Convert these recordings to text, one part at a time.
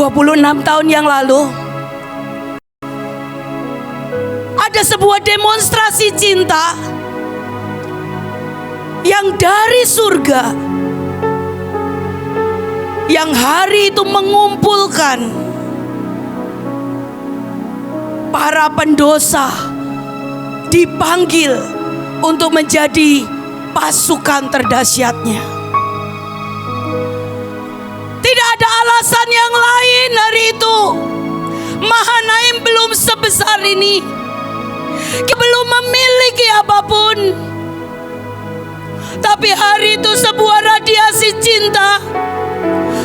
26 tahun yang lalu ada sebuah demonstrasi cinta yang dari surga, yang hari itu mengumpulkan para pendosa, dipanggil untuk menjadi pasukan terdahsyatnya. Tidak ada alasan yang lain hari itu. Mahanaim belum sebesar ini, belum memiliki apapun. Tapi hari itu sebuah radiasi cinta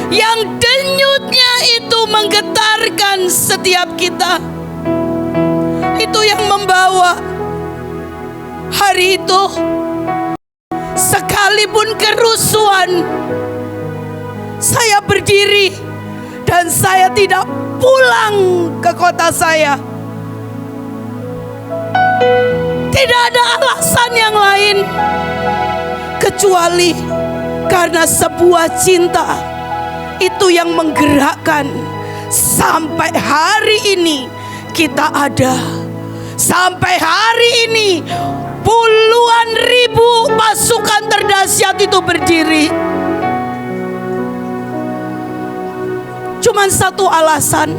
yang denyutnya itu menggetarkan setiap kita. Itu yang membawa hari itu, sekalipun kerusuhan, saya berdiri dan saya tidak pulang ke kota saya. Tidak ada alasan yang lain kecuali karena sebuah cinta itu yang menggerakkan. Sampai hari ini kita ada. Sampai hari ini puluhan ribu pasukan terdahsyat itu berdiri. Cuman satu alasan.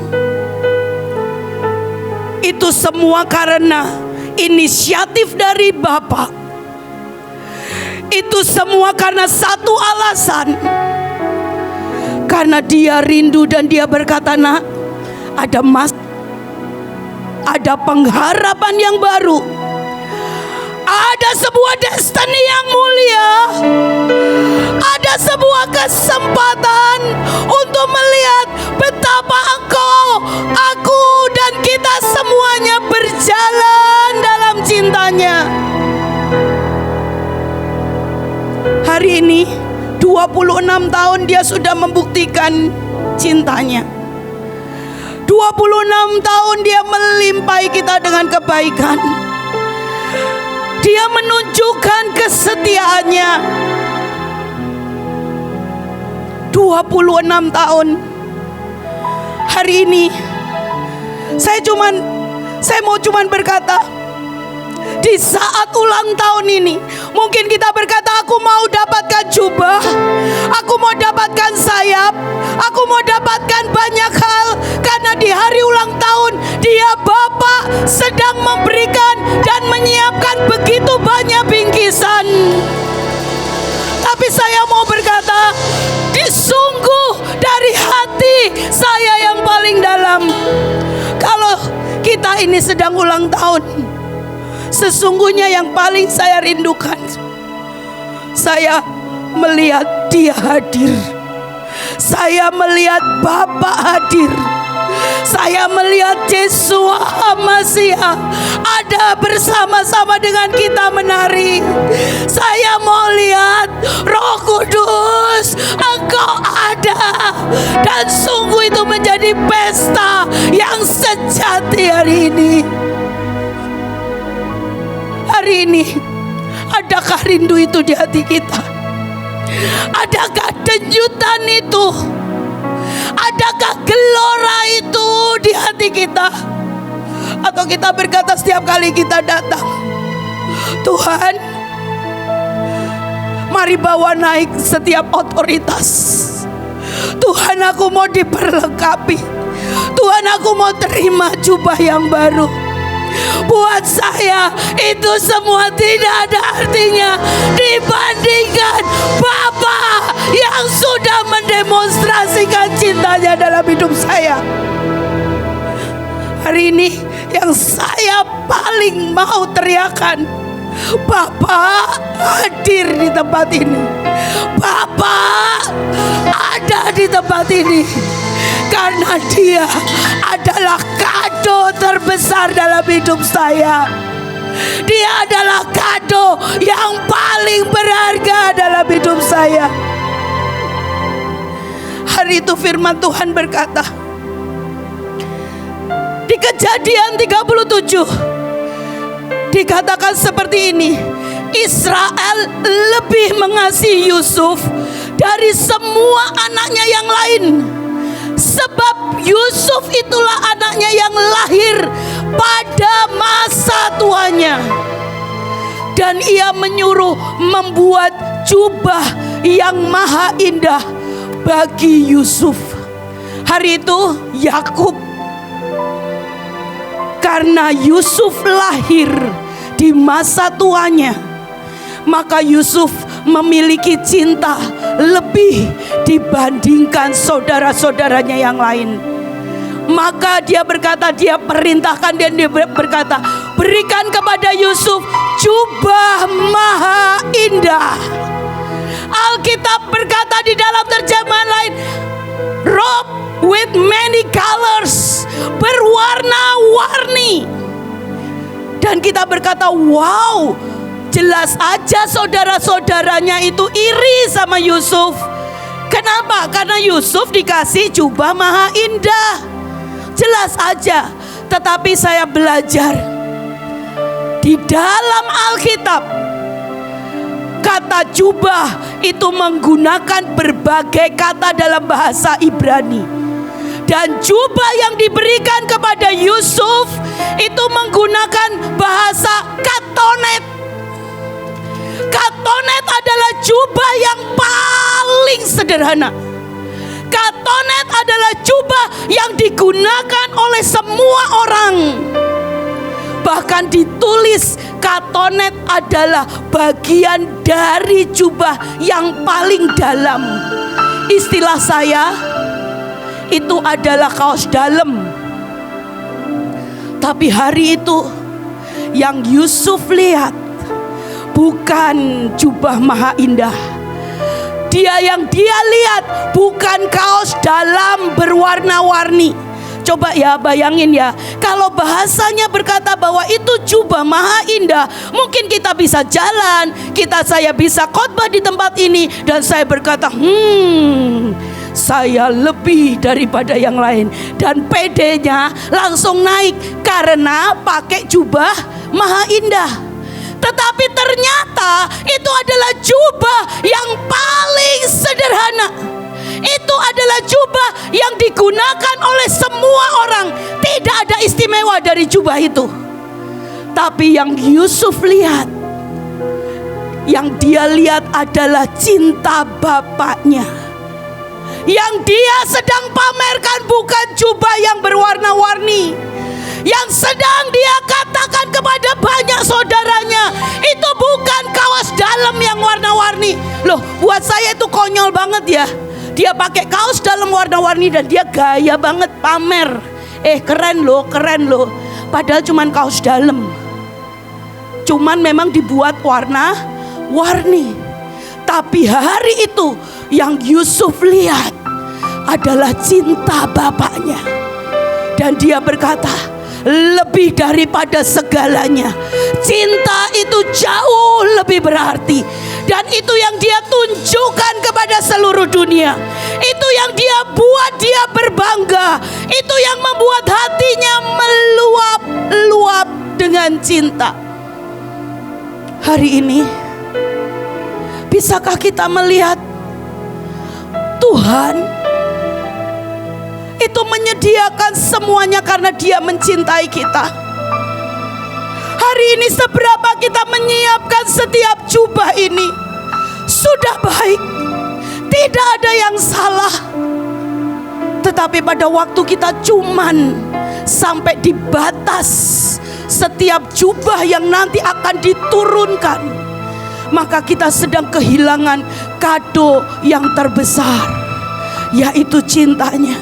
Itu semua karena inisiatif dari Bapak. Itu semua karena satu alasan. Karena dia rindu dan dia berkata, "Nak, ada pengharapan yang baru. Ada sebuah destiny yang mulia. Ada sebuah kesempatan untuk melihat betapa engkau, aku, dan kita semuanya berjalan dalam cintanya." Hari ini 26 tahun dia sudah membuktikan cintanya. 26 tahun dia melimpahi kita dengan kebaikan. Dia menunjukkan kesetiaannya. 26 tahun. Hari ini saya mau berkata, di saat ulang tahun ini, mungkin kita berkata, aku mau dapatkan jubah, aku mau dapatkan sayap, aku mau dapatkan banyak hal. Karena di hari ulang tahun, dia Bapak sedang memberikan dan menyiapkan begitu banyak bingkisan. Tapi saya mau berkata, disungguh dari hati saya yang paling dalam, kalau kita ini sedang ulang tahun, sesungguhnya yang paling saya rindukan, saya melihat dia hadir. Saya melihat Bapak hadir. Saya melihat Yesua Masiha ada bersama-sama dengan kita menari. Saya mau lihat Roh Kudus, Engkau ada. Dan sungguh itu menjadi pesta yang sejati hari ini. Hari ini, adakah rindu itu di hati kita? Adakah denyutan itu? Adakah gelora itu di hati kita? Atau kita berkata setiap kali kita datang, Tuhan, mari bawa naik setiap otoritas. Tuhan, aku mau diperlengkapi. Tuhan, aku mau terima jubah yang baru. Buat saya itu semua tidak ada artinya dibandingkan Bapa yang sudah mendemonstrasikan cintanya dalam hidup saya. Hari ini yang saya paling mau teriakan, Bapa hadir di tempat ini. Bapa ada di tempat ini. Karena dia adalah kado terbesar dalam hidup saya. Dia adalah kado yang paling berharga dalam hidup saya. Hari itu firman Tuhan berkata, di Kejadian 37 dikatakan seperti ini, Israel lebih mengasihi Yusuf dari semua anaknya yang lain, sebab Yusuf itulah anaknya yang lahir pada masa tuanya. Dan ia menyuruh membuat jubah yang maha indah bagi Yusuf. Hari itu Yakub, karena Yusuf lahir di masa tuanya, maka Yusuf memiliki cinta lebih dibandingkan saudara-saudaranya yang lain. Maka dia berkata, dia perintahkan dan dia berkata, berikan kepada Yusuf jubah maha indah. Alkitab berkata di dalam terjemahan lain, robe with many colors, berwarna-warni. Dan kita berkata, wow, jelas aja saudara-saudaranya itu iri sama Yusuf. Kenapa? Karena Yusuf dikasih jubah maha indah. Jelas aja. Tetapi saya belajar di dalam Alkitab, kata jubah itu menggunakan berbagai kata dalam bahasa Ibrani. Dan jubah yang diberikan kepada Yusuf itu menggunakan bahasa katonet. Katonet adalah jubah yang paling sederhana. Katonet adalah jubah yang digunakan oleh semua orang. Bahkan ditulis katonet adalah bagian dari jubah yang paling dalam. Istilah saya, itu adalah kaos dalam. Tapi hari itu yang Yusuf lihat bukan jubah maha indah. Yang dia lihat bukan kaos dalam berwarna-warni. Coba ya bayangin ya, kalau bahasanya berkata bahwa itu jubah maha indah, mungkin kita bisa jalan, saya bisa khotbah di tempat ini, dan saya berkata, saya lebih daripada yang lain. Dan PD-nya langsung naik karena pakai jubah maha indah. Tetapi ternyata itu adalah jubah yang paling sederhana. Itu adalah jubah yang digunakan oleh semua orang. Tidak ada istimewa dari jubah itu. Tapi yang Yusuf lihat, yang dia lihat adalah cinta bapaknya. Yang dia sedang pamerkan bukan jubah yang berwarna-warni. Yang sedang dia katakan kepada banyak saudaranya, itu bukan kaos dalam yang warna-warni. Loh, buat saya itu konyol banget ya. Dia pakai kaos dalam warna-warni dan dia gaya banget pamer. Keren loh. Padahal cuman kaos dalam. Cuman memang dibuat warna-warni. Tapi hari itu yang Yusuf lihat adalah cinta bapaknya. Dan dia berkata, lebih daripada segalanya, cinta itu jauh lebih berarti. Dan itu yang dia tunjukkan kepada seluruh dunia. Itu yang dia buat dia berbangga. Itu yang membuat hatinya meluap-luap dengan cinta. Hari ini, bisakah kita melihat Tuhan itu menyediakan semuanya karena Dia mencintai kita? Hari ini seberapa kita menyiapkan setiap jubah ini? Sudah baik, tidak ada yang salah. Tetapi pada waktu kita cuman sampai di batas setiap jubah yang nanti akan diturunkan, maka kita sedang kehilangan kado yang terbesar, yaitu cintanya,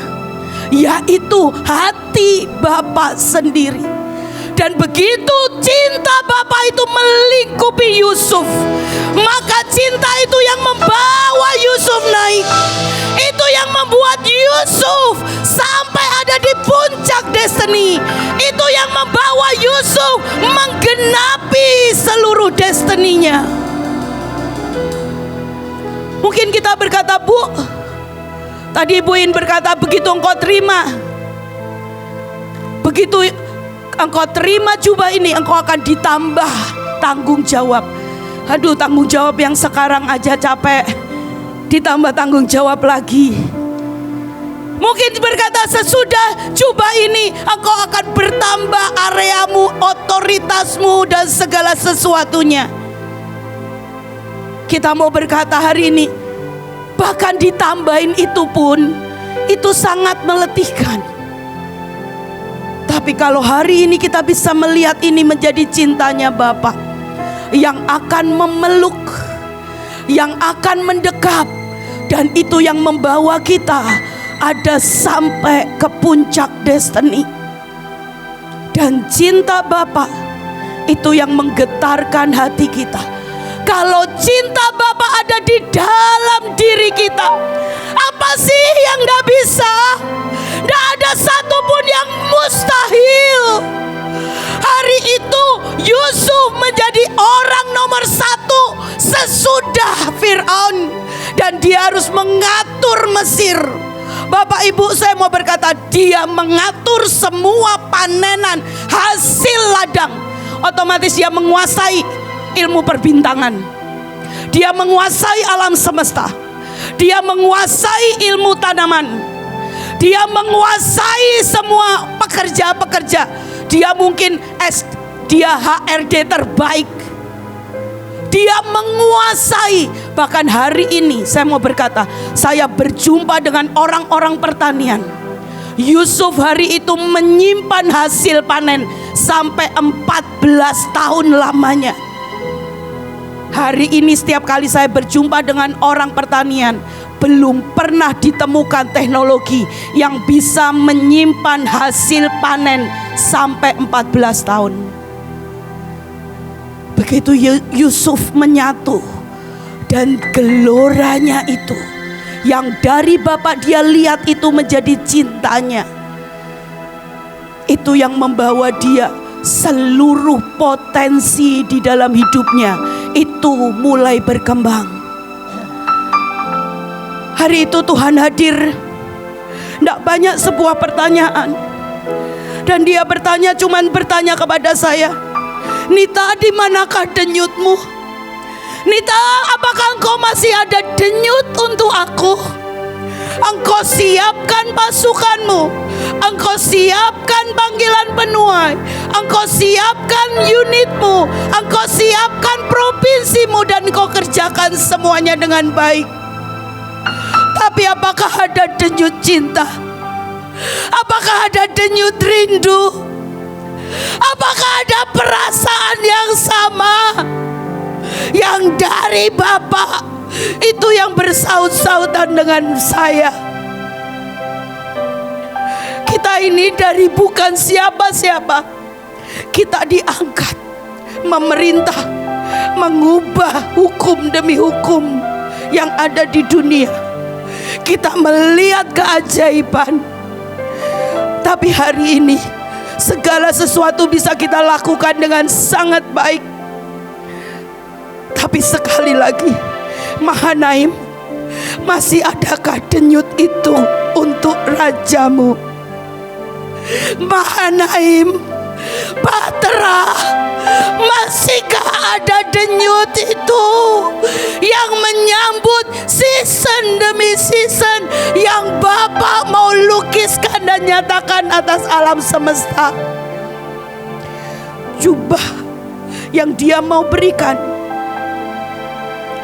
yaitu hati Bapa sendiri. Dan begitu cinta Bapa itu melingkupi Yusuf, maka cinta itu yang membawa Yusuf naik. Itu yang membuat Yusuf sampai ada di puncak destiny. Itu yang membawa Yusuf menggenapi seluruh destininya. Mungkin kita berkata, Bu, tadi Ibu In berkata, begitu engkau terima, begitu engkau terima jubah ini, engkau akan ditambah tanggung jawab. Aduh, tanggung jawab yang sekarang aja capek, ditambah tanggung jawab lagi. Mungkin berkata, sesudah jubah ini engkau akan bertambah areamu, otoritasmu, dan segala sesuatunya. Kita mau berkata hari ini, bahkan ditambahin itu pun, itu sangat meletihkan. Tapi kalau hari ini kita bisa melihat ini menjadi cintanya Bapa yang akan memeluk, yang akan mendekap, dan itu yang membawa kita ada sampai ke puncak destiny. Dan cinta Bapa itu yang menggetarkan hati kita. Kalau cinta Bapa ada di dalam diri kita, apa sih yang gak bisa? Gak ada satupun yang mustahil. Hari itu Yusuf menjadi orang nomor 1 sesudah Fir'aun, dan dia harus mengatur Mesir. Bapak Ibu, saya mau berkata, dia mengatur semua panenan hasil ladang. Otomatis dia menguasai ilmu perbintangan, dia menguasai alam semesta, dia menguasai ilmu tanaman, dia menguasai semua pekerja-pekerja. Dia mungkin dia HRD terbaik, dia menguasai. Bahkan hari ini saya mau berkata, saya berjumpa dengan orang-orang pertanian. Yusuf hari itu menyimpan hasil panen sampai 14 tahun lamanya. Hari ini setiap kali saya berjumpa dengan orang pertanian, belum pernah ditemukan teknologi yang bisa menyimpan hasil panen sampai 14 tahun. Begitu Yusuf menyatu, dan geloranya itu yang dari Bapak dia lihat itu menjadi cintanya. Itu yang membawa dia seluruh potensi di dalam hidupnya itu mulai berkembang. Hari itu Tuhan hadir, tidak banyak sebuah pertanyaan, dan dia cuman bertanya kepada saya, Nita, di manakah denyutmu? Nita, apakah engkau masih ada denyut untuk aku? Engkau siapkan pasukanmu, engkau siapkan panggilan penuai, engkau siapkan unitmu, engkau siapkan provinsimu, dan engkau kerjakan semuanya dengan baik. Tapi apakah ada denyut cinta? Apakah ada denyut rindu? Apakah ada perasaan yang sama yang dari Bapa itu yang bersaut-sautan dengan saya? Kita ini dari bukan siapa-siapa, kita diangkat memerintah, mengubah hukum demi hukum yang ada di dunia. Kita melihat keajaiban. Tapi hari ini segala sesuatu bisa kita lakukan dengan sangat baik. Tapi sekali lagi, Mahanaim, masih adakah denyut itu untuk rajamu? Mahanaim, Bahtera, masihkah ada denyut itu yang menyambut season demi season yang Bapak mau lukiskan dan nyatakan atas alam semesta? Jubah yang dia mau berikan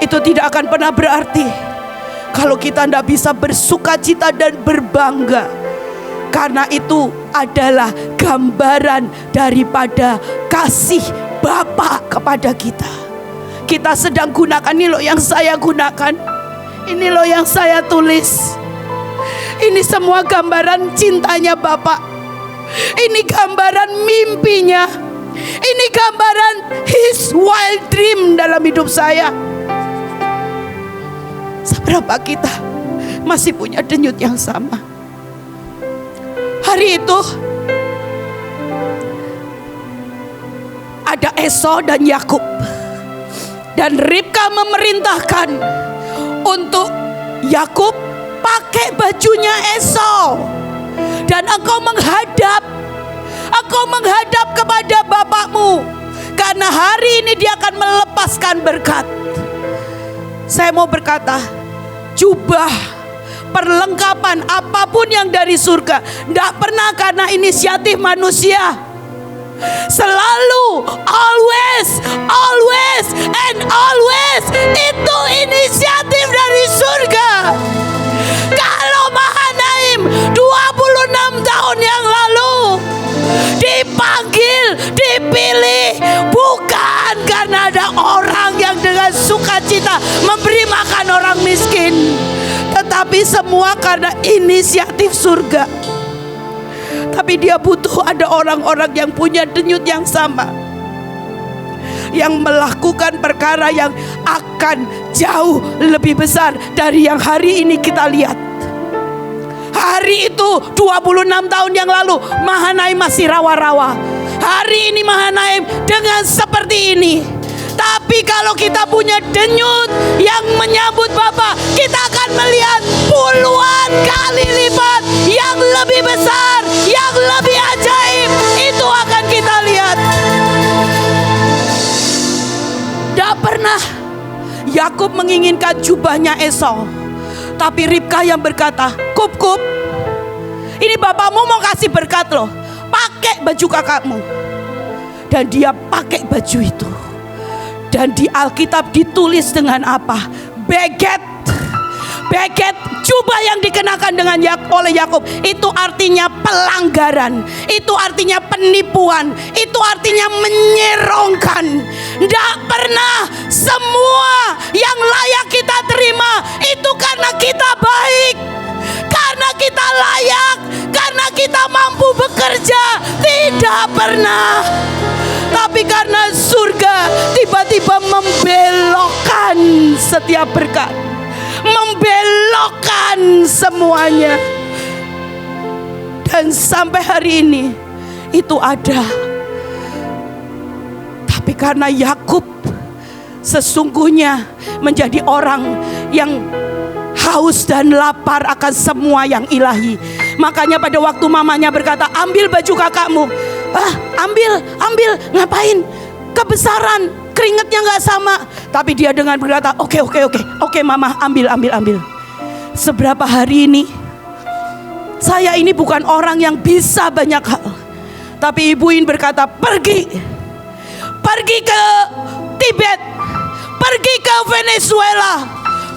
itu tidak akan pernah berarti kalau kita tidak bisa bersukacita dan berbangga, karena itu adalah gambaran daripada kasih Bapa kepada kita. Kita sedang gunakan, ini loh yang saya gunakan, ini loh yang saya tulis. Ini semua gambaran cintanya Bapa. Ini gambaran mimpinya. Ini gambaran His wild dream dalam hidup saya. Seberapa kita masih punya denyut yang sama? Hari itu ada Esau dan Yakub, dan Ribka memerintahkan untuk Yakub, pakai bajunya Esau, dan engkau menghadap kepada bapakmu, karena hari ini dia akan melepaskan berkat. Saya mau berkata, jubah perlengkapan apapun yang dari surga. Tidak pernah karena inisiatif manusia. Selalu, always, always, and always itu inisiatif dari surga. Kalau Mahanaim 26 tahun yang lalu dipanggil, dipilih, bukan karena ada orang yang dengan sukacita memberi makan orang miskin, tetapi semua karena inisiatif surga. Tapi dia butuh ada orang-orang yang punya denyut yang sama, yang melakukan perkara yang akan jauh lebih besar dari yang hari ini kita lihat. Hari itu 26 tahun yang lalu Mahanaim masih rawa-rawa. Hari ini Mahanaim dengan seperti ini. Tapi kalau kita punya denyut yang menyambut Bapa, kita akan melihat puluhan kali lipat yang lebih besar, yang lebih ajaib. Itu akan kita lihat. Tidak pernah Yakub menginginkan jubahnya Esau, tapi Ribka yang berkata, Kup, ini bapamu mau kasih berkat loh, pakai baju kakakmu. Dan dia pakai baju itu. Dan di Alkitab ditulis dengan apa? Beget, jubah yang dikenakan oleh Yakub itu artinya pelanggaran, itu artinya penipuan, itu artinya menyerongkan. Tidak pernah semua yang layak kita terima itu karena kita baik, karena kita layak, karena kita mampu bekerja. Tidak pernah. Tapi karena surga tiba-tiba membelokkan setiap berkat, membelokkan semuanya. Dan sampai hari ini itu ada. Tapi karena Yakub sesungguhnya menjadi orang yang haus dan lapar akan semua yang ilahi, makanya pada waktu mamanya berkata, ambil baju kakakmu. Ambil, ngapain? Kebesaran, keringatnya gak sama. Tapi dia dengan berkata, oke mama, ambil. Seberapa hari ini saya ini bukan orang yang bisa banyak hal, tapi Ibu In berkata, pergi ke Tibet, pergi ke Venezuela,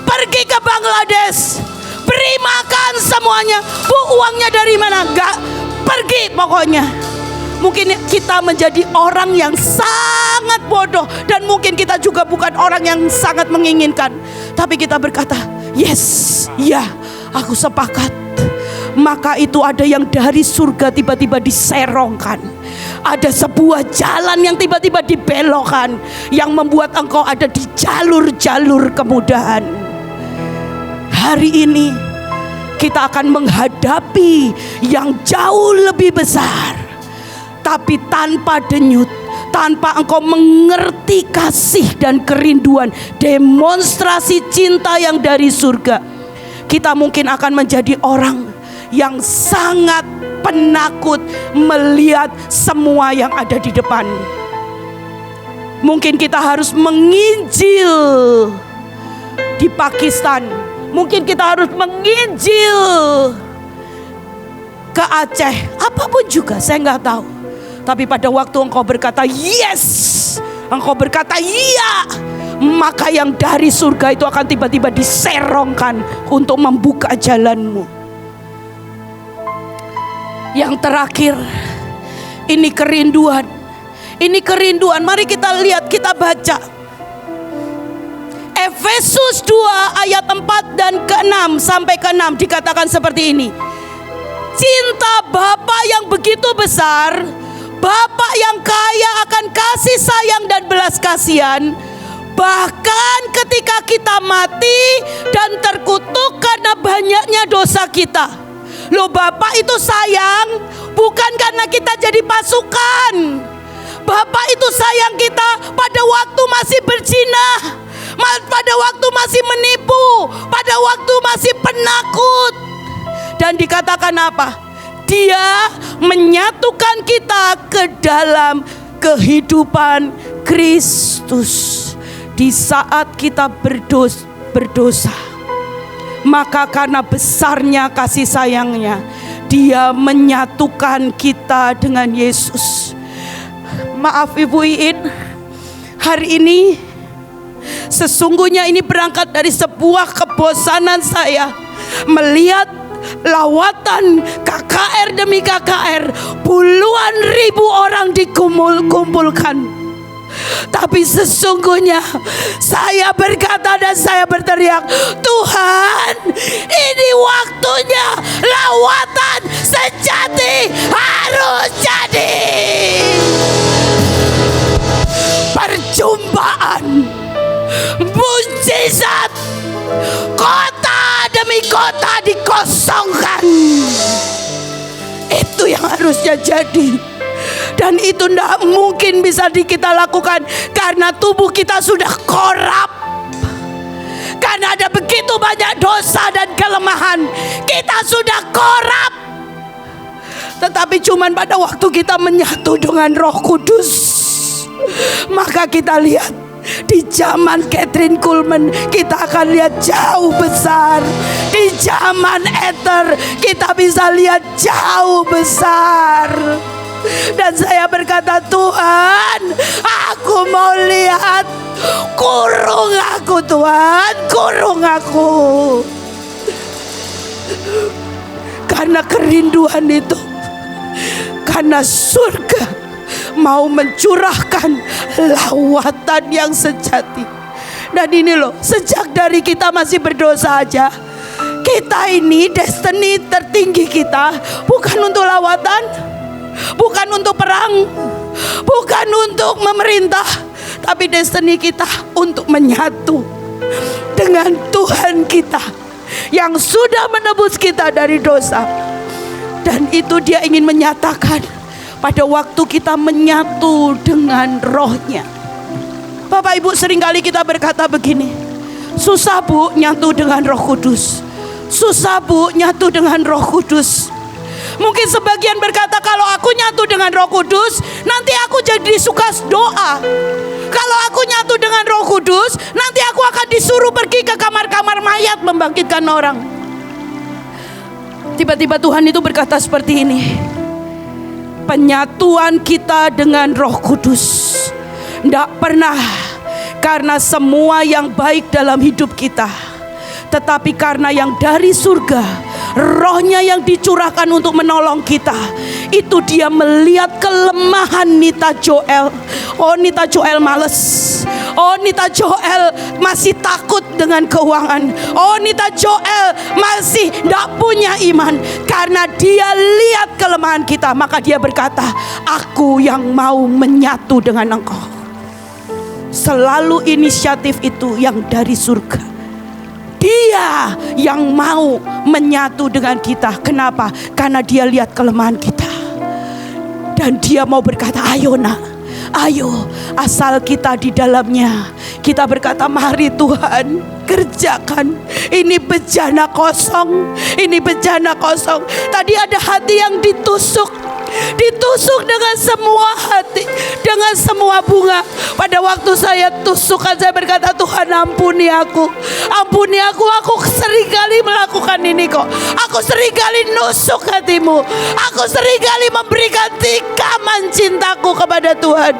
pergi ke Bangladesh, beri makan semuanya. Bu, uangnya dari mana? Enggak, pergi pokoknya. Mungkin kita menjadi orang yang sangat bodoh, dan mungkin kita juga bukan orang yang sangat menginginkan, tapi kita berkata, yes, ya, aku sepakat. Maka itu ada yang dari surga tiba-tiba diserongkan. Ada sebuah jalan yang tiba-tiba dibelokkan, yang membuat engkau ada di jalur-jalur kemudahan. Hari ini kita akan menghadapi yang jauh lebih besar. Tapi tanpa denyut, tanpa engkau mengerti kasih dan kerinduan, demonstrasi cinta yang dari surga, kita mungkin akan menjadi orang yang sangat penakut melihat semua yang ada di depan. Mungkin kita harus menginjil di Pakistan, mungkin kita harus menginjil ke Aceh, apapun juga, saya nggak tahu. Tapi pada waktu engkau berkata yes, engkau berkata iya, maka yang dari surga itu akan tiba-tiba diserongkan untuk membuka jalanmu. Yang terakhir, ini kerinduan. Ini kerinduan. Mari kita lihat, kita baca Efesus 2 ayat 4 dan ke-6 sampai ke-6 dikatakan seperti ini. Cinta Bapa yang begitu besar, Bapa yang kaya akan kasih sayang dan belas kasihan, bahkan ketika kita mati dan terkutuk karena banyaknya dosa kita. Loh, Bapa itu sayang bukan karena kita jadi pasukan. Bapa itu sayang kita pada waktu masih berzina, pada waktu masih menipu, pada waktu masih penakut. Dan dikatakan apa? Dia menyatukan kita ke dalam kehidupan Kristus di saat kita berdosa. Maka karena besarnya kasih sayangnya, Dia menyatukan kita dengan Yesus. Maaf Ibu Iin, hari ini sesungguhnya ini berangkat dari sebuah kebosanan saya melihat lawatan KKR demi KKR, puluhan ribu orang dikumpulkan. Tapi sesungguhnya saya berkata dan saya berteriak, Tuhan, ini waktunya lawatan sejati harus jadi. Perjumpaan, mujizat, kota demi kota dikosongkan. Itu yang harusnya jadi. Dan itu tidak mungkin bisa kita lakukan karena tubuh kita sudah korup. Karena ada begitu banyak dosa dan kelemahan, kita sudah korup. Tetapi cuman pada waktu kita menyatu dengan Roh Kudus, maka kita lihat di zaman Kathryn Kuhlman kita akan lihat jauh besar. Di zaman Ether kita bisa lihat jauh besar. Dan saya berkata, Tuhan, aku mau lihat. Kurung aku Tuhan, kurung aku. Karena kerinduan itu, karena surga mau mencurahkan lawatan yang sejati. Dan ini loh, sejak dari kita masih berdosa aja, kita ini destiny tertinggi kita bukan untuk lawatan, bukan untuk perang, bukan untuk memerintah, tapi destiny kita untuk menyatu dengan Tuhan kita yang sudah menebus kita dari dosa. Dan itu Dia ingin menyatakan pada waktu kita menyatu dengan Roh-Nya. Bapak Ibu, seringkali kita berkata begini, susah Bu nyatu dengan Roh Kudus, susah Bu nyatu dengan Roh Kudus. Mungkin sebagian berkata, kalau aku nyatu dengan Roh Kudus, nanti aku jadi suka doa. Kalau aku nyatu dengan Roh Kudus, nanti aku akan disuruh pergi ke kamar-kamar mayat membangkitkan orang. Tiba-tiba Tuhan itu berkata seperti ini, penyatuan kita dengan Roh Kudus tidak pernah karena semua yang baik dalam hidup kita, tetapi karena yang dari surga, Roh-Nya yang dicurahkan untuk menolong kita. Itu Dia melihat kelemahan Nita Joel. Oh, Nita Joel males. Oh, Nita Joel masih takut dengan keuangan. Oh, Nita Joel masih tidak punya iman. Karena Dia lihat kelemahan kita, maka Dia berkata, aku yang mau menyatu dengan engkau. Selalu inisiatif itu yang dari surga. Dia yang mau menyatu dengan kita. Kenapa? Karena Dia lihat kelemahan kita. Dan Dia mau berkata, ayo nak, ayo, asal kita di dalamnya. Kita berkata, mari Tuhan, kerjakan. Ini bejana kosong. Ini bejana kosong. Tadi ada hati yang ditusuk. Ditusuk dengan semua hati, dengan semua bunga. Pada waktu saya tusukan, saya berkata, Tuhan ampuni aku. Ampuni aku seringkali melakukan ini kok. Aku seringkali nusuk hatimu. Aku seringkali memberikan tikaman cintaku kepada Tuhan.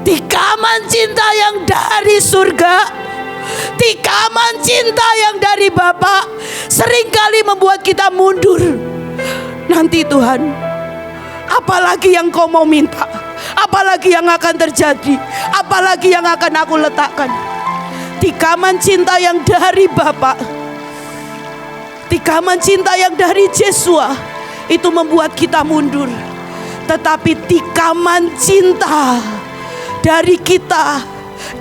Tikaman cinta yang dari surga, tikaman cinta yang dari Bapa, seringkali membuat kita mundur. Nanti Tuhan, apalagi yang kau mau minta? Apalagi yang akan terjadi? Apalagi yang akan aku letakkan? Tikaman cinta yang dari Bapa, tikaman cinta yang dari Yesua, itu membuat kita mundur. Tetapi tikaman cinta dari kita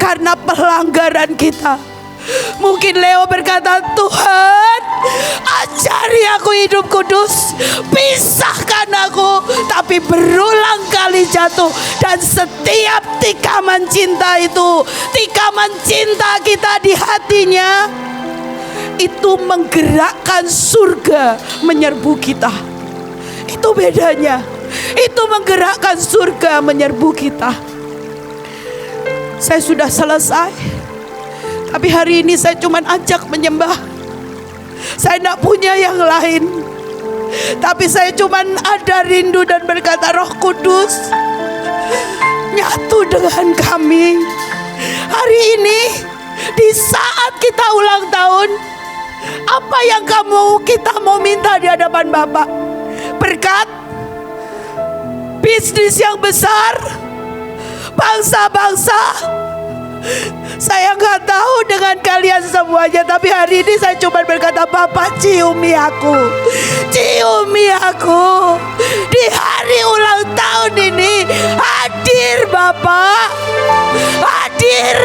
karena pelanggaran kita. Mungkin Leo berkata, Tuhan, ajari aku hidup kudus, pisahkan aku. Tapi berulang kali jatuh. Dan setiap tikaman cinta itu, tikaman cinta kita di hatinya, itu menggerakkan surga menyerbu kita. Itu bedanya. Itu menggerakkan surga menyerbu kita. Saya sudah selesai. Tapi hari ini saya cuma ajak menyembah. Saya tidak punya yang lain. Tapi saya cuma ada rindu dan berkata, Roh Kudus, nyatu dengan kami. Hari ini di saat kita ulang tahun, apa yang kita mau minta di hadapan Bapak? Berkat, bisnis yang besar, bangsa-bangsa. Saya nggak tahu dengan kalian semuanya, tapi hari ini saya cuma berkata, Bapak ciumi aku, ciumi aku. Di hari ulang tahun ini hadir Bapak, hadir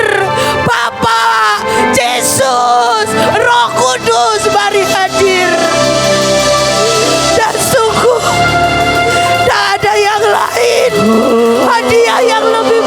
Bapak, Yesus, Roh Kudus, mari hadir. Dan sungguh tidak ada yang lain, hadiah yang lebih